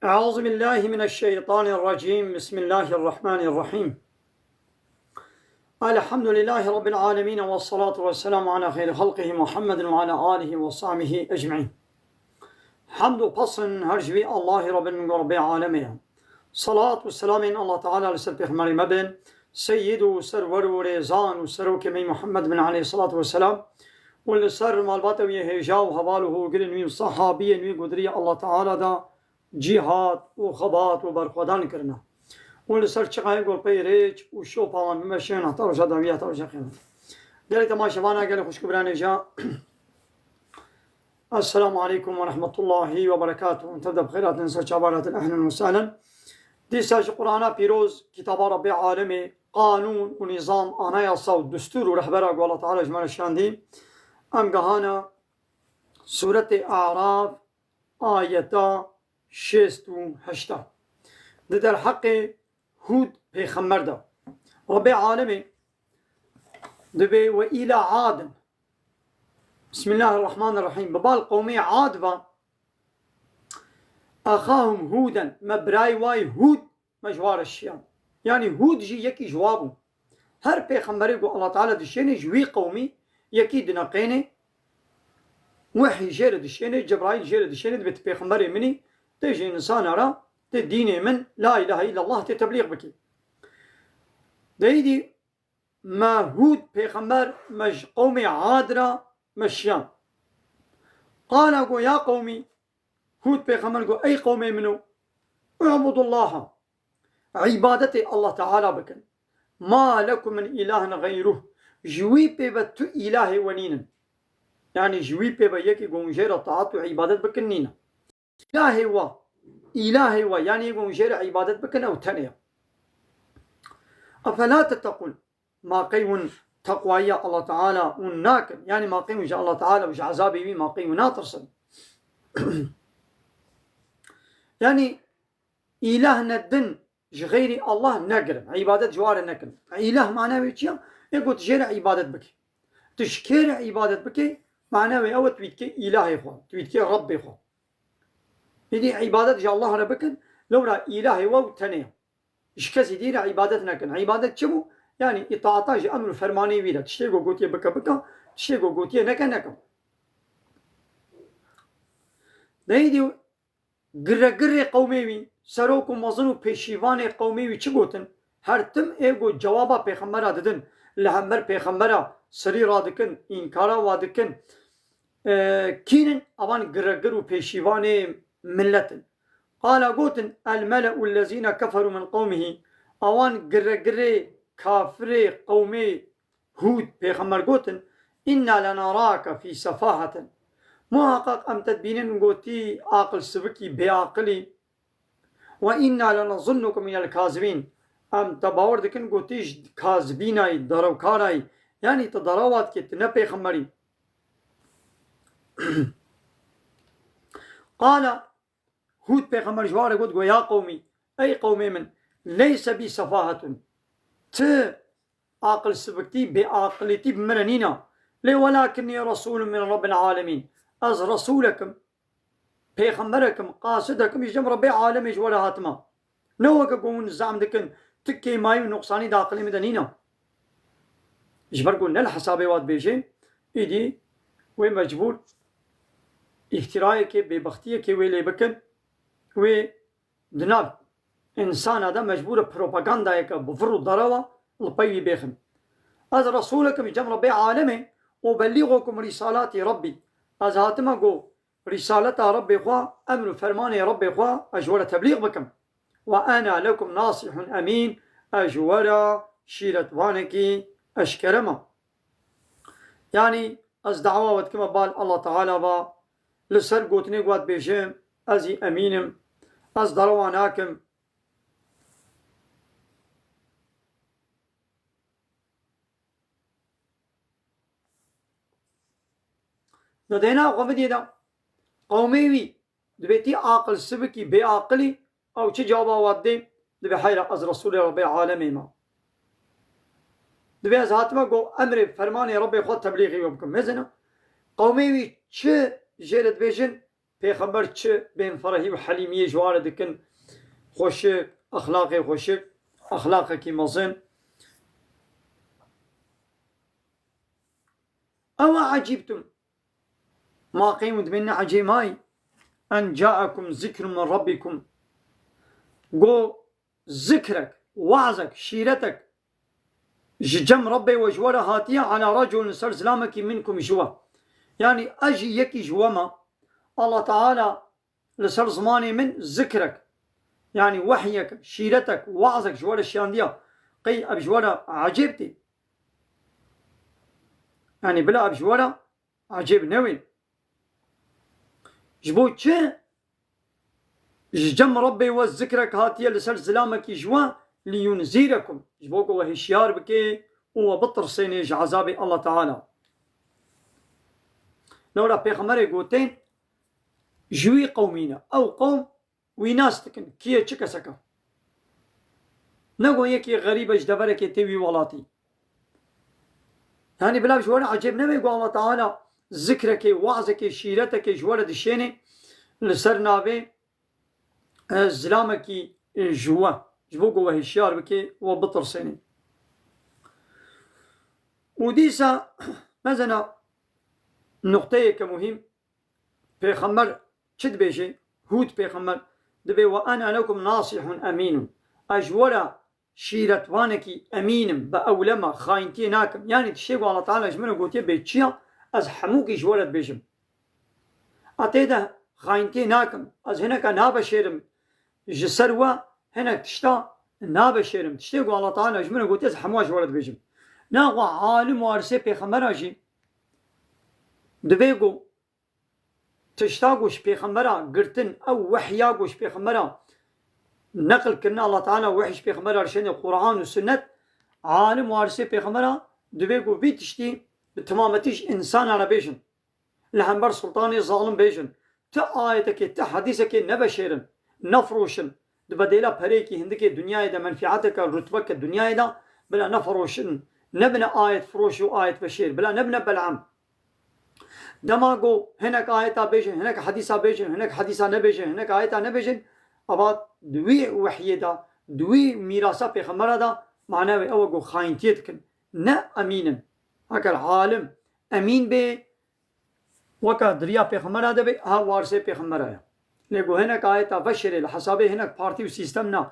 أعوذ بالله من الشيطان الرجيم. بسم الله الرحمن الرحيم. الحمد لله رب العالمين، والصلاة والسلام على خير خلقه محمد وعلى آله وصحبه أجمعين. حمد وقصر هرجبي الله رب العالمين. صلاة والسلام الله تعالى لسر پیغمبر مبن سيد وسرور ورزان وسرو كمي محمد بن عليه الصلاة والسلام والسر مالبات ويهجا وحواله وقرن وصحابية وقدرية الله تعالى دا جهاد وخبات وبرخودان کرنا ولسر چقای گل پیریج و شو پامان بمشین حتی رجا دویه تا رجا خیمت گلی تماشاوانا گلی خوشکبرانی جا. السلام عليكم ورحمة الله وبركاته. تبدأ بخيرات ننسى شعبارات أهلا وسهلا. دي ساج قرآن بيروز كتاب ربي عالمي قانون ونظام أنايصا ودستور ورهبرة الله تعالى جمال الشاندي أم قهانا سورة أعراف آية 68 ضد الحق هود پیغمبر دا ربي عالمي دبي وإلى عاد. بسم الله الرحمن الرحيم. ببال قومي عاد و أخاهم هودا مبراي واي هود مجوار الشيام، يعني هود جي يكي جوابه هر پیغمبري قو الله تعالى دشيني جوي قومي يكي دنقيني وحي جير دشيني جبرائيل جير دشيني دبت پیغمبري مني تجي إنسان أرى تديني من لا إله إلا الله تتبليغ بكي ديدي ما هود پیغمبر مج قومي عادرا مشيان قال أقول يا قومي هود پیغمبر قو أي قومي منو اعبدوا الله عبادتي الله تعالى بكن ما لكم من إله غيره جوي بيبتو إله ونينا، يعني جوي بيبا يكي قوم جير الطاعات وعبادت بكن نينا إلهي و يعني يقوم جير عبادت بكن أو تانية. أفلا تتقون ما قيون تقوية الله تعالى وناكن، يعني ما قيون الله تعالى وش عذابي بي ما قيون ناطرسن يعني إلهنا الدن غيري الله نقرم عبادت جوار نقرم. إله معناه ويتشيا يقول تجير عبادت بك تشكير عبادت بك معناه أو تويتكي إلهي خوا تويتكي ربي خوا يدي عبادت جا الله ربكن لو را إلهي و تنيا إشكسي دير عبادت نكن. عبادت چمو يعني إطاعتاج أمر فرماني ويدا تشتيقو قوتي بكا بكا تشتيقو قوتي نكا نكا ديدي گره قومي سروكو مظنو پیشیوان قومي چه گوتن هر تم ايگو جوابا پیغمبرا ددن لهمبر پیغمبرا سري را دكن انكارا وادكن كينن اوان گره و پیشیوان ملتن. قال قوتن الملأ الذين كفروا من قومه اوان گره كافر قومي هود پیغمبر قوتن إنا لنراك في سفاهة محقق أم تدبينن قوتي عقل سبكي بعقلي وإنا لنظنك من الكاذبين أم تباور دكن قوتيش كاذبيناي دروكاراي يعني تدروات كت نبي خمري. قال هود پیغمبر جوار قد يا قومي أي قومي من ليس بي سفاهة ت عقل سبكتي بعقلتي بمرنينا لي ولكني رسول من رب العالمين از رسولكم پیغمبركم قاصدكم يجم ربي عالمي جوار هاتما نوك قوم الزعم دكن تكي ماي نقصاني داخلي مدنينا جبر قلنا الحسابي واد بيجين ايدي وي مجبور اختراعي كي ببختية كي ويلي بكن وي دناب انسان هذا مجبور بروباغندا يكا بفرو ضروا البي بيخن از رسولكم يجم ربي عالمي وبلغكم رسالات ربي از هاتما قو رسالة ربي خوا أمر فرمان ربي خوا أجور تبليغ بكم وأنا لكم ناصح أمين أجور شيرة وانكي أشكرما. يعني أز دعوة وتكما بال الله تعالى با لسر قوتني قوات بيجيم أزي أمينم أز درواناكم ندينا وقمدي دا قومي وي دبيتي عاقل سبكي بعاقلي أو چه جوابا وادي دبي حيرا از رسول ربي عالمي ما دبي از هاتما قو أمر فرماني ربي خود تبليغي وبكم مزنا قومي وي چه جيرت بيجن پیغمبر چه بین فرحی و حلیمیه جواره دکن خوشک اخلاقی خوشک اخلاقی کی مزن او عجبتم ما قيمت من عجيماي أن جاءكم ذكر من ربكم قو ذكرك وعظك شيرتك جم ربي وجوره هاتية على رجل سر سلامك منكم جوا يعني أجي يكي جوما الله تعالى لسر زماني من ذكرك يعني وحيك شيرتك وعظك جواره الشاندية قي أبجواره عجبتي يعني بلا أبجواره عجب نوين جبو چه جم ربي وذكرك هاتيه لسر سلامك جوا لينذركم جبوكو وهشيار بكي وبطر سينيج عذاب الله تعالى نورا پیغمبر گوتين جوي قومينا او قوم ويناس تكن كيه چكا سكا نگو يكي غريب اجدبره كي تيوي ولاتي يعني بلا بشوار عجب نبي قو الله تعالى ذكرك وعظك شيرتك جوار دشيني لسر نابي زلامك جوا جبوكو وهشيار بكي وبطر سيني وديسا مثلا نقطة كمهم پیغمبر چد بيجي هود پیغمبر دبي وأنا لكم ناصح أمين أجورا شيرتوانكي أمينم بأولما خاينتي ناكم يعني تشيقو الله تعالى جمنا قوتي بيتشيا از حموكي جورت بيجم أتيدا خاينتي ناكم از هناك نابشيرم جسروا هناك تشتا نابشيرم تشتيقو الله تعالى جمنا قوتي از حموا جورت بيجم ناقو عالم وارسي پیغمبر آجي دبيقو تشتاقوش پیغمبرا قرتن او وحياقوش پیغمبرا نقل كنا الله تعالى وحش پیغمبرا رشان القرآن والسنة عالم وارسي پیغمبرا دبيقو بيتشتي بتمامتيش انسان على بيجن لهنبر سلطاني ظالم بيجن تا آيتك تا حديثك نبشيرن نفروشن دبديلا بريكي هندكي دنيا دا منفعتك رتبك الدنيا دا بلا نفروشن نبنى آية فروش وآية بشير بلا نبنى بلعم دماغو هناك آية بيجن هناك حديثة بيجن هناك حديثة نبيجن هناك آية نبيجن أباد دوي وحي دا دوي ميراسة بيخمرة دا معناه أوغو خاينتيتكن نا أمينا هكا العالم أمين بي وكا دريا بيخمرة دا بي ها وارسي بيخمرة لقو هناك آية بشري لحسابي هناك بارتي وسيستمنا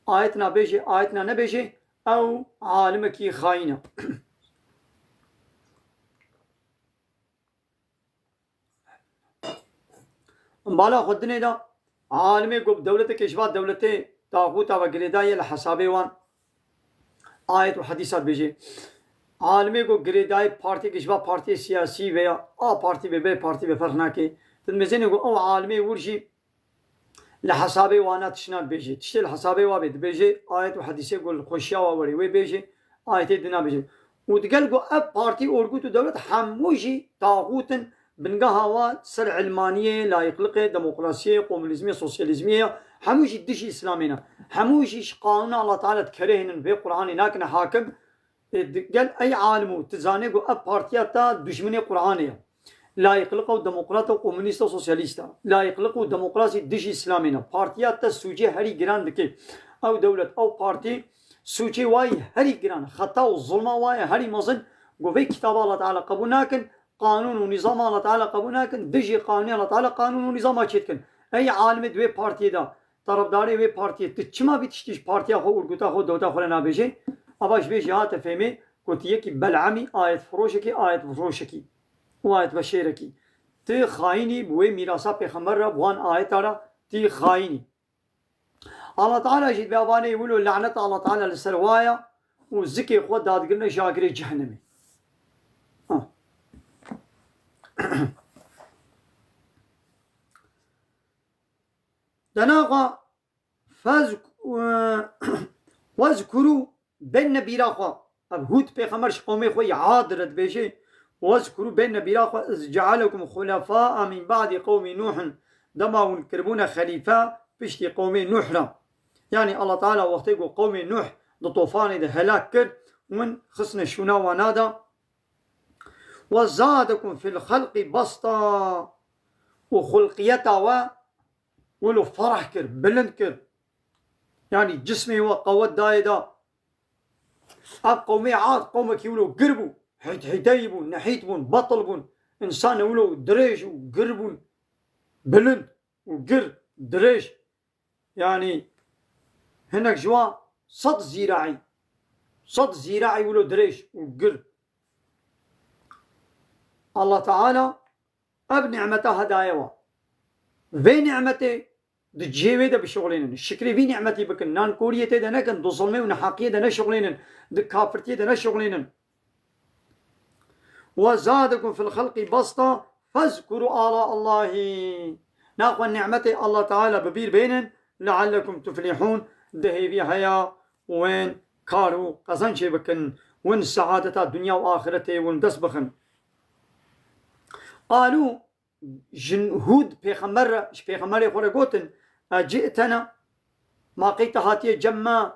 آيتنا بيجي آيتنا نبيجي أو عالمكي خاينة بالا خدني دا عالمي قب دولتك كشبات دولتي طاغوتا وقريداية لحسابي وان آية وحديثات بيجي عالمي قب قريداي بارتي كشبات بارتي سياسي ويا بارتي ببي بارتي بفرناكي تنمزين يقول او عالمي ورجي لحسابي وانا تشنال بيجي تشتي لحسابي وابد بيجي آية وحديثي يقول خوشيا ووري وي بيجي آية دينا بيجي وتقال قو اب بارتي اورغوتو دولت حموجي طاغوتن بنقها هوا سر علمانية لا يقلقه ديمقراطية كومونيزمية سوسياليزمية حموشي دشي إسلامينا حموشي قانون الله تعالى تكرهن في قرآن ناكن حاكم قال أي عالمو تزاني قو أب بارتياتا دشمني قرآنية لا يقلقه ديمقراطية كومونيستا سوسياليستا لا يقلقه ديمقراطية دشي إسلامينا بارتياتا سوجي هري جران بكي أو دولة أو بارتي سوجي واي هري جران خطا وظلمة واي هري مزن قو في كتاب الله تعالى قبول ناكن قانون ونظام الله تعالى قبولنا كن دجي قانون الله تعالى قانون ونظام أشيتكن أي عالم دوي بارتي دا طرفداري وي بارتي تشما بتشتيش بارتي أخو ورقوتا أخو دوتا خلنا بيجي أباش بيجي هات فهمي قلت يكي بلعمي آية فروشكي آية فروشكي وآية بشيركي تي خايني بوي ميراسا بيخمر بوان آية تارا تي خايني الله تعالى جيد بأباني يقولوا لعنة الله تعالى للسروايا وزكي خود داد قلنا شاكري جهنمي دناغا واذكروا بين نبيراخوا هود بيغمرش قومي خوي عادرت بيجي واذكروا بين نبيراخوا إذ جعلكم خلفاء من بعد قوم نوح دما ونكربون خليفة بشتي قومي نوح يعني الله تعالى وقت قوم نوح لطوفان ده هلاك كر ومن خصنا شونا ونادا وزادكم في الخلق بسطا وخلقيته ولو فرح كر بلند كر يعني جسمي وقوات دايدا قومي عاد قومك يولو قربو حيتايبون نحيتبون بطلبون إنسان يولو دريج وقربون بلند وقر دريج يعني هناك جوا صد زراعي ولو دريج وقر الله تعالى أب نعمته هدايا في نعمته دجيوي دا بشغلين الشكري في نعمتي بكن نان كوريتي دا نكن دو ظلمي ونحاقية دا نشغلين دو كافرتي دا نشغلين وزادكم في الخلق بسطة فاذكروا آلاء الله ناقوى نعمتي الله تعالى ببير بينن لعلكم تفلحون دهي في هيا وين كارو قزنشي بكن وين سعادة الدنيا وآخرته وين دسبخن قالوا جنهود بيغمر يقول قوتن جئتنا ما قيت هاتي جمع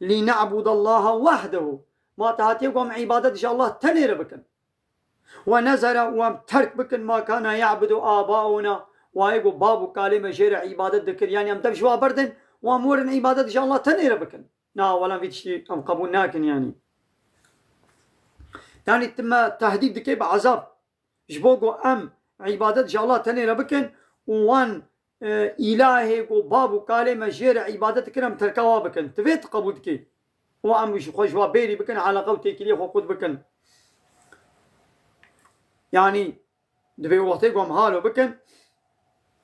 لنعبد الله وحده ما تهاتي قوم عبادة إن شاء الله تنير بكن ونزل وترك بكن ما كان يعبد آباؤنا ويقول بابو كلمة شير عبادة ذكر يعني أم تبشوا بردن وامور عبادة إن شاء الله تنير بكن نا ولا في شيء أم قبولناكن يعني تم تهديد ذكي بعذاب جبوقوا أم عبادة إن شاء الله تنير بكن وان إلهي قو بابو كلمة شير عبادة كرم تركوا بكن تفيت قبولك وام مش خوش وبيري بكن على قوتي كلي خود بكن يعني دبي وقتكم هالو بكن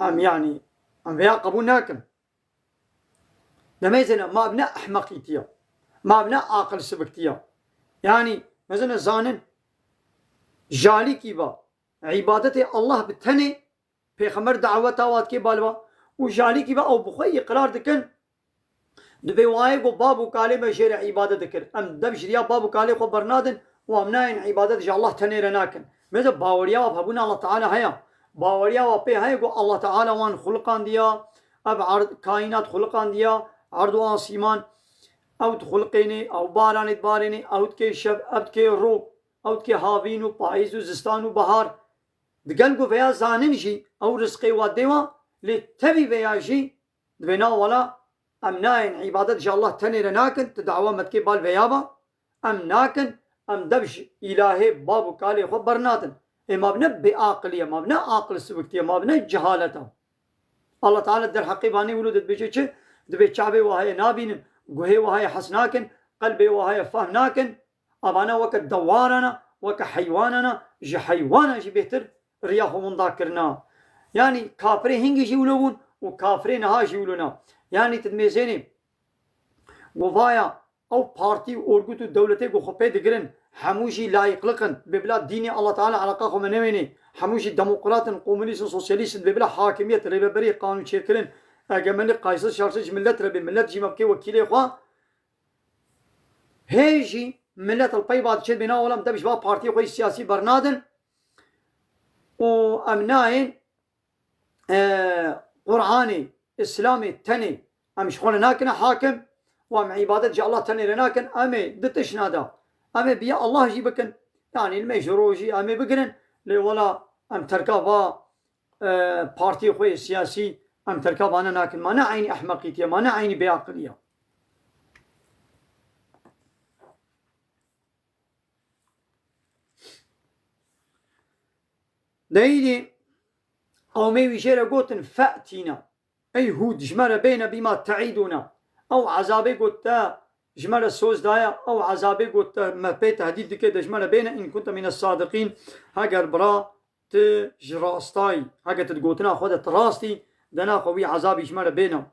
أم يعني أم فيها قبولناكم لماذا ما أبناء أحمقيتيا ما أبناء عاقل سبكتيا يعني مثلا زانن جالي كيبا عبادة الله بتهني بيخمر دعوة وات كي بالوا وجالي كيبا أو بخوي إقرار دكن دبي وايقو بابو كالي بشير عبادة ذكر أم دبشريا بابو كالي خو برنادن وامناين عبادة جا الله تني رناكن مثل باوريا وبابونا الله تعالى هيا باوريا وبي هيقو الله تعالى وان خلقان ديا أب عرض كائنات خلقان ديا عرض آسمان أو خلقيني أو باران باريني أو تكي شب أو تكي رو أو تكي هاوين وبايز وزستان وبهار دقلقو فيا زانن جي أو رزقي وديوا لتبي فيا جي دبنا ولا أم ناين عبادة جا الله تني رناكن تدعوى متكي بال فيابا أم ناكن أم دبش إلهي بابو كالي خو برناتن ما بنبي عاقلية ما بنا عاقل سبكتية ما بنا جهالته الله تعالى در حقيباني ولود بيجي دبي شعبي وهاي نابين قهي وهاي حسناكن قلبي وهاي فهمناكن أبانا وك دوارنا وك حيواننا جي حيوانا جي بيهتر رياحو من ذاكرنا يعني كافرين هنجي جيولون وكافرين ها جيولونا يعني تدميزيني وفايا او بارتي اورغوتو دولتي گو خپه دگرن هموشي لايق لقن ببلاد ديني الله تعالى علاقه خو منويني هموشي ديمقراط كومونيست سوسياليست ببلاد حاكميه ريبري قانون شكلن اجمل قايص شارش ملت ربي ملت جي مبكي وكيلي خو هيجي ملت الطيبات شد بنا ولا مدبش با بارتي خو سياسي برنادن وامناين قراني اسلامي تني امش خلناكنا حاكم وام عبادة جاء الله تني رناكن أمي دتش نادا أمي بيا الله جيبكن يعني المجروجي أمي بقرن ولا أم تركابا بارتي خوي سياسي أم تركابا أنا ناكن ما نعيني أحمقيتيا ما نعيني بعقلية دايدي قومي ويشير قوتن فأتينا أي هود جمال بين بما تعيدنا أو عذابي قلت جمال السوز دايا أو عذابي قلت ما بيت هديد كده جمال بين إن كنت من الصادقين هاجر برا تجراستاي هاجر تقولتنا خدت راستي دنا قوي عذابي جمال بينا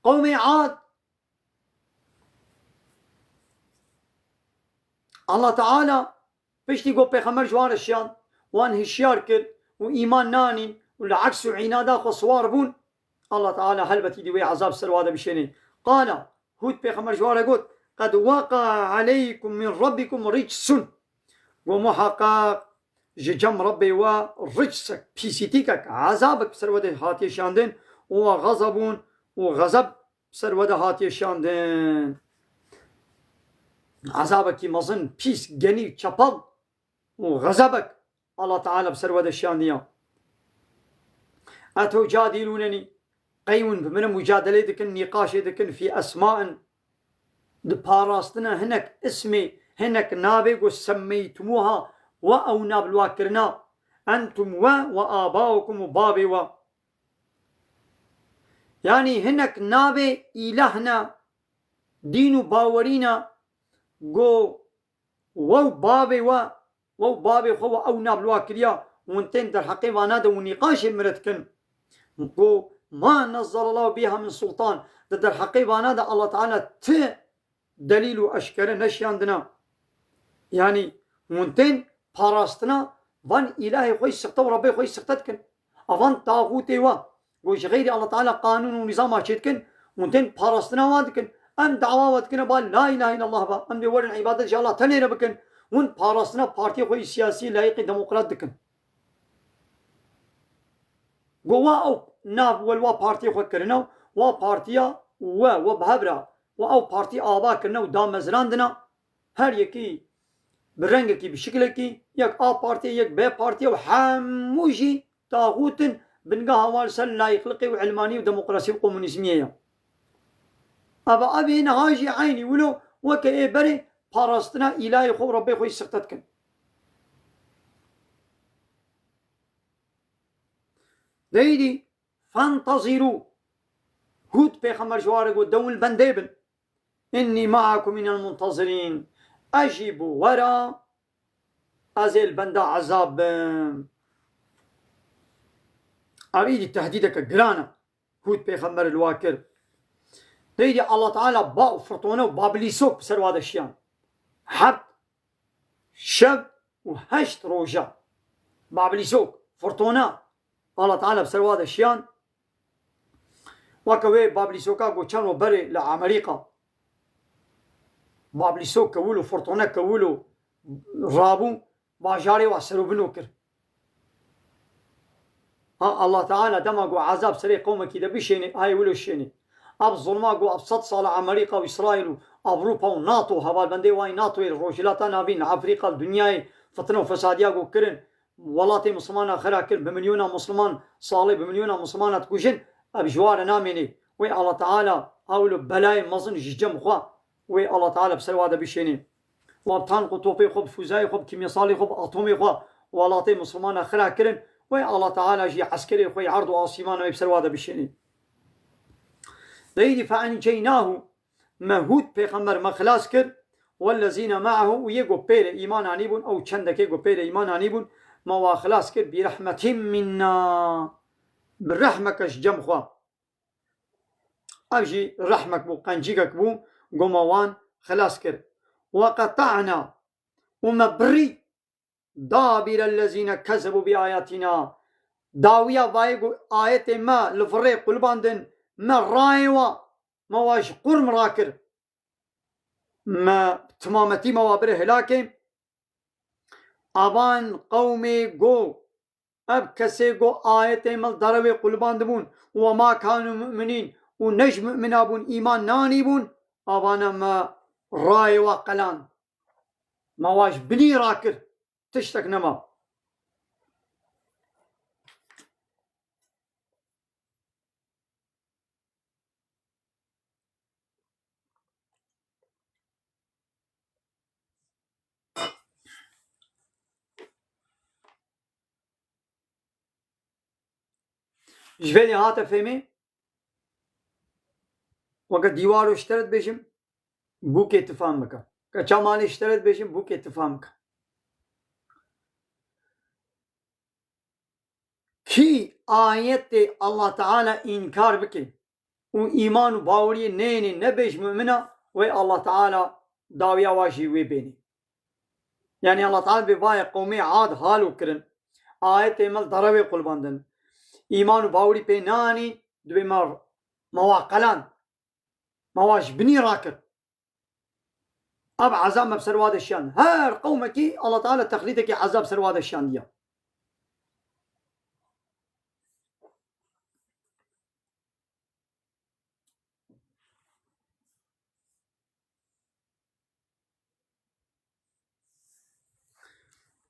قومي عاد الله تعالى بيشتي قو بيخمر جوان الشان وان هشيار كد وإيمان ناني والعكس وعنادا خصوار بون الله تعالى هلبتي دي عذاب سرواده بشيني قال هود بيخمر جواره قلت قد وقع عليكم من ربكم رجس ومحقق جم ربي ورجسك بيسيتيكك عذابك سرواده هاتي شاندن وغضبون وغضب سرواده هاتي شاندن عذابك مزن بيس جني چپل وغضبك الله تعالى بسر ود الشانية أتجادلونني قيون بمن مجادلة دكن نقاش دكن في أسماء دباراستنا هناك اسمي هناك نابق سميتموها وأو نابلواكرنا أنتم وآباؤكم وبابي يعني هناك نابي إلهنا دين باورينا جو وو بابي خو أو نابلواكريا وانتين در حقيقة نادا ونقاش مرتكن جو ما نزل الله بها من سلطان در حقيقة نادا الله تعالى دليل أشكر نشي عندنا يعني وانتين باراستنا وان إلهي خوي سقطة وربي خوي سقطتكن أفان طاغوتي وش غير الله تعالى قانون ونظام أشيتكن وانتين باراستنا وادكن أم دعواتكن با لا إله إلا الله با أم دي ورن عبادة إن الله تنين بكن وان باراستنا بارتي خوي سياسي لايق ديمقراط دكن ووا أو ناف والوا بارتي خوي كرنا وبارتيا وبهبرا و بارتي آبا كرنا ودام مزراندنا هر يكي برنگكي بشكلكي يك بارتي يك بارتي وحموشي طاغوت بنقا هوال سل لا يخلقي وعلماني وديمقراطي وكومونيزمية أبي نهاجي عيني ولو وكأي بري باراستنا إلهي خو ربي خو يسقطتكن ديدي فانتظروا هود بيخمر جوارق دول بنديبن إني معكم من المنتظرين أجيبوا ورا أزيل بندا عذاب أريد تهديدك قرانا هود بيخمر الواكر ديدي الله تعالى باو فرطونه وبابليسوك بسر هذا الشيان حب شب وهشت روجا بابليسوك فرطونه الله تعالى بسر هذا الشيان وكوي بابليسوكا قوشانو بري لأمريكا بابليسوك كولو فرطونه كولو رابو باجاري واسرو بنوكر الله تعالى دمقوا عذاب سري قومك كده بشيني هاي ولو الشيني اب ظلماقو ابسط صالة امريكا واسرائيل اوروبا وناتو هوال بندي واي ناتو الروجلات نابين افريقيا الدنيا فتنة وفسادياقو كرن ولاتي مسلمان خيرا كرن بمليون مسلمان صالي بمليون مسلمان تكوشن ابجوار ناميني وي الله تعالى اولو بلاي مزن ججم خوا وي الله تعالى بسروا هذا بشيني وابتان قطوبي خب فوزاي خب كيميصالي خب اطومي خوا ولاتي مسلمان خيرا كرن وي الله تعالى جي عسكري خوي عرض واسيمان ويبسروا هذا بشيني ديدي فأنجيناه مهود بيغمبر مخلاص كر والذين معه ويقو بير إيمان عنيبون أو چندك يقو بير إيمان عنيبون ما وخلاص كر برحمة منا بالرحمة جم خوا أجي رحمك بو قنجيك بو قموان خلاص كر وقطعنا ومبري دابر الذين كذبوا بآياتنا داوية وايقو آيات ما لفريق قلباندن ما رايوا ما واش قرم راكر ما تمامتي ما وابره هلاكي ابان قومي جو اب كسي جو آيات مل دروي قلبان دبون وما كانوا مؤمنين ونجم مؤمنابون ايمان نانيبون ابانا ما رايوا قلان ما واش بني راكر تشتك نما جبالي هاتا فهمي وقت ديوارو اشترت بيشم بوك اتفاهم بكا كچامالي اشترت بيشم بوك اتفاهم بكا كي آيات الله تعالى إنكار بكي وإيمان وباوري نيني نبيش مؤمنة وي الله تعالى داوية واشي ويبيني يعني الله تعالى بباية قومي عاد حالو كرن آيات مل دروي قلباندن إيمان وباوري بيناني دوي مر مواقلان مواش بني راكر اب عذاب بسر هذا الشان هر قومك الله تعالى تخليتك عذاب سر هذا الشان ديا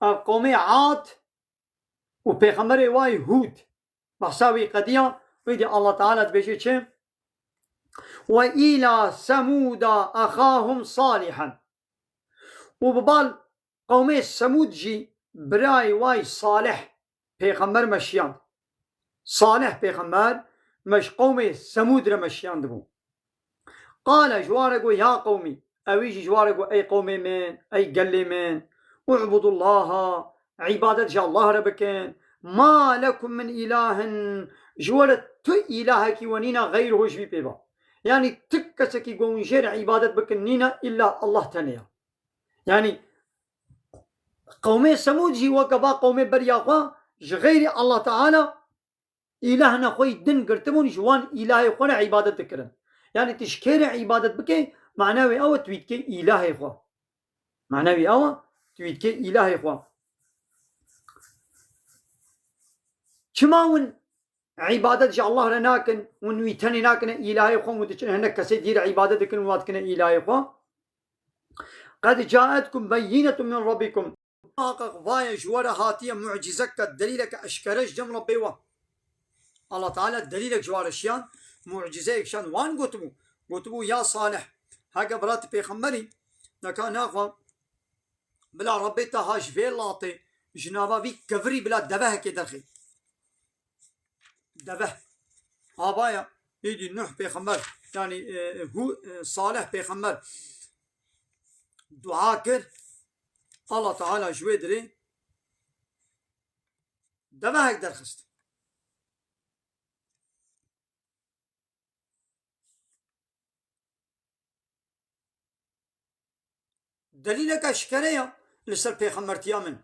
اب قومي عاد وبيغمبر واي هود بحساوي قديا ويدي الله تعالى تبيجي چه وإلى ثمود أخاهم صالحا وببال قومي ثمود جي براي واي صالح بيغمبر مشيان صالح بيغمبر مش قومي ثمود رمشيان دبو قال جوارقو يا قومي أويجي جوارقو أي قومي من أي قلي من اعبدوا الله عبادة جا الله ربكن ما لكم من إله جوارة تو إلهك ونينا غيره جبي بيبا يعني تكسكي قوم جير عبادة بكن نينا إلا الله تنيا يعني قومي ثمود جي وقبا قومي برياقوا غير الله تعالى إلهنا خوي دن قرتمون جوان إلهي خونا عبادة تكرن يعني تشكير عبادة بكي معناوي أو تويتكي إلهي خوا معناوي أو تويتكي إلهي خوا شماون عبادة جا الله رناكن ونويتني ناكن إلهي خوا ودشن هناك كسيدير عبادة دكن واتكن إلهي خوا قد جاءتكم بينة من ربكم وايا جوارا هاتية معجزك دليلك أشكرش جم ربيوا الله تعالى دليلك جوار الشيان معجزة شان وان قتبو يا صالح هاقا برات بيخمري نكا ناخوا بلا ربيتا هاش في لاطي جنابا بي كفري بلا دبه كي درخي دبه آبايا يدي نوح بيخمر يعني هو صالح بيخمر دعا كر الله تعالى جوي دري دبهك درخست دليلك أشكريا لسر بيخمرتيا من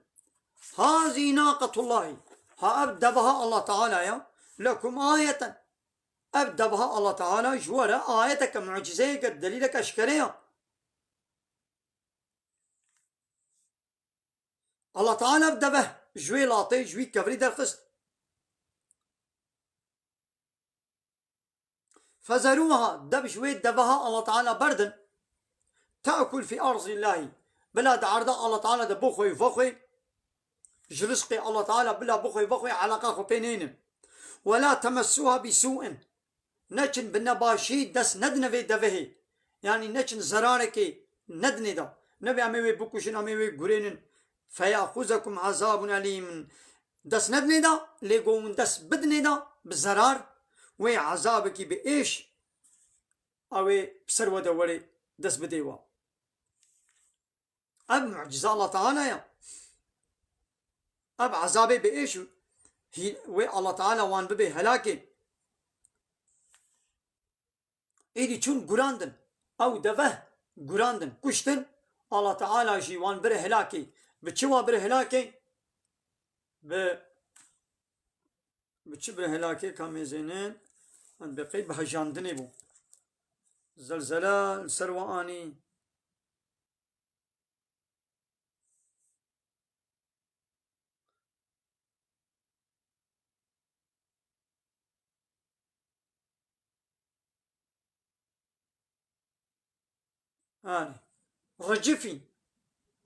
هذه ناقة الله ها أبدأ بها الله تعالى يا لكم آية أبدأ بها الله تعالى جوارا آيتك معجزيك دليلك أشكريا الله تعالى أبدأ به جوي لاطي جوي كفري درخست فزروها دب جوي دبها الله تعالى بردن تأكل في أرض الله بلا دعرضاء الله تعالى دبوخوي فوخوي جرسقي الله تعالى بلا بوخوي فوخوي علاقة بينين ولا تمسوها بسوء نچن بنباشي دس ندن في دفه يعني نچن زراركي ندن دا نبي عميوي بكوشن عميوي قرين فيأخذكم عذاب أليم دس ندن دا لقوم دس بدن دا بزرار وي عذابكي بإيش اوي بسروا دوري دس بديوا اب معجزة الله تعالى يا اب عذابي بإيش هي وي الله تعالى وان ببي هلاكي ايدي چون قراندن او دفه قراندن كشتن الله تعالى جي وان بره هلاكي بچوا بره هلاكي بچ بره هلاكي كامي زينين ان بقيد بهجاندني بو زلزلة سرواني رجفي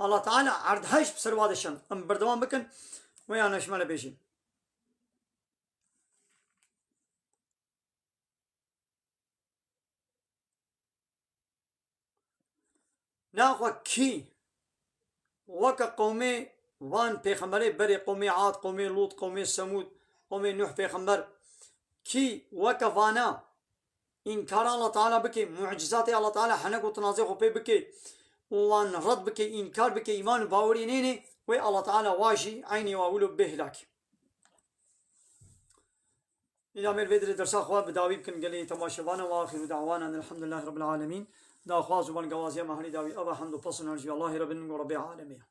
الله تعالى عردهاش بسرواد الشم ام بردوان بكن ويانا شمال بيجي ناخوا كي وكا قومي وان بيخمري بري قومي عاد قومي لوط قومي ثمود قومي نوح بيخمر كي وكا فانا إنكار الله تعالى بكي معجزات الله تعالى حنك وتنازع وبي بكي وان رد بكي إنكار بكي إيمان باوري نيني وي الله تعالى واجي عيني واولو به لك إذا مير فيدري درسا خواب بداوي بكن قلي تماشوانا وآخر دعوانا أن الحمد لله رب العالمين دا خواز وبان قوازي مهني داوي أبا حمد وفصل نرجي الله رب العالمين